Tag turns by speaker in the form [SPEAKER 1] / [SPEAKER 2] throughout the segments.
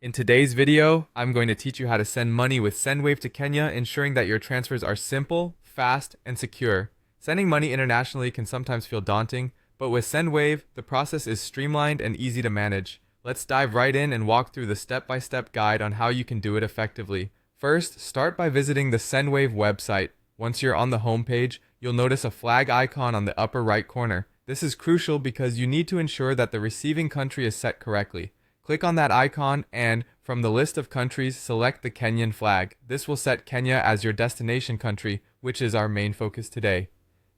[SPEAKER 1] In today's video, I'm going to teach you how to send money with Sendwave to Kenya, ensuring that your transfers are simple, fast, and secure. Sending money internationally can sometimes feel daunting, but with Sendwave, the process is streamlined and easy to manage. Let's dive right in and walk through the step-by-step guide on how you can do it effectively. First, start by visiting the Sendwave website. Once you're on the home page, you'll notice a flag icon on the upper right corner. This is crucial because you need to ensure that the receiving country is set correctly. Click on that icon and, from the list of countries, select the Kenyan flag. This will set Kenya as your destination country, which is our main focus today.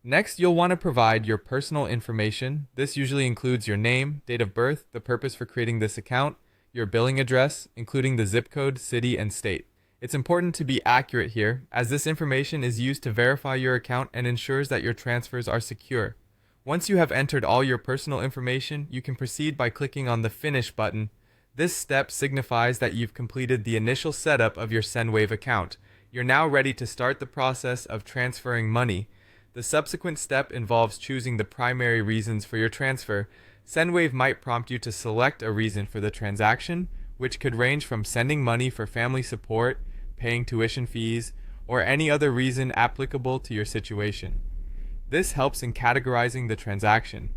[SPEAKER 1] Next, you'll want to provide your personal information. This usually includes your name, date of birth, the purpose for creating this account, your billing address, including the zip code, city, and state. It's important to be accurate here, as this information is used to verify your account and ensures that your transfers are secure. Once you have entered all your personal information, you can proceed by clicking on the Finish button. This step signifies that you've completed the initial setup of your Sendwave account. You're now ready to start the process of transferring money. The subsequent step involves choosing the primary reasons for your transfer. Sendwave might prompt you to select a reason for the transaction, which could range from sending money for family support, paying tuition fees, or any other reason applicable to your situation. This helps in categorizing the transaction.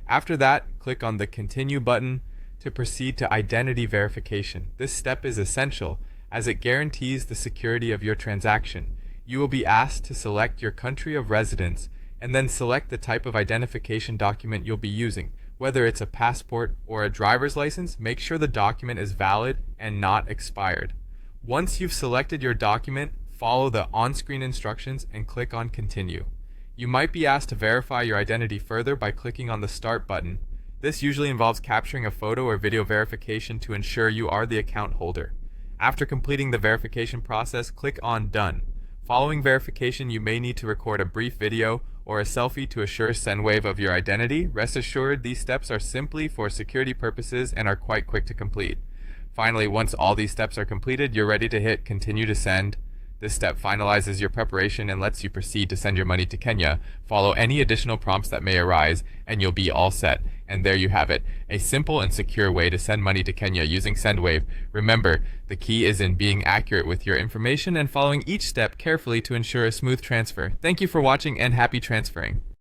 [SPEAKER 1] After that, click on the Continue button to proceed to identity verification. This step is essential as it guarantees the security of your transaction. You will be asked to select your country of residence and then select the type of identification document you'll be using. Whether it's a passport or a driver's license, make sure the document is valid and not expired. Once you've selected your document, follow the on-screen instructions and click on Continue. You might be asked to verify your identity further by clicking on the Start button. This usually involves capturing a photo or video verification to ensure you are the account holder. After completing the verification process, click on Done. Following verification, you may need to record a brief video or a selfie to assure Sendwave of your identity. Rest assured, these steps are simply for security purposes and are quite quick to complete. Finally, once all these steps are completed, you're ready to hit Continue to Send. This step finalizes your preparation and lets you proceed to send your money to Kenya. Follow any additional prompts that may arise, and you'll be all set. And there you have it, a simple and secure way to send money to Kenya using Sendwave. Remember, the key is in being accurate with your information and following each step carefully to ensure a smooth transfer. Thank you for watching and happy transferring.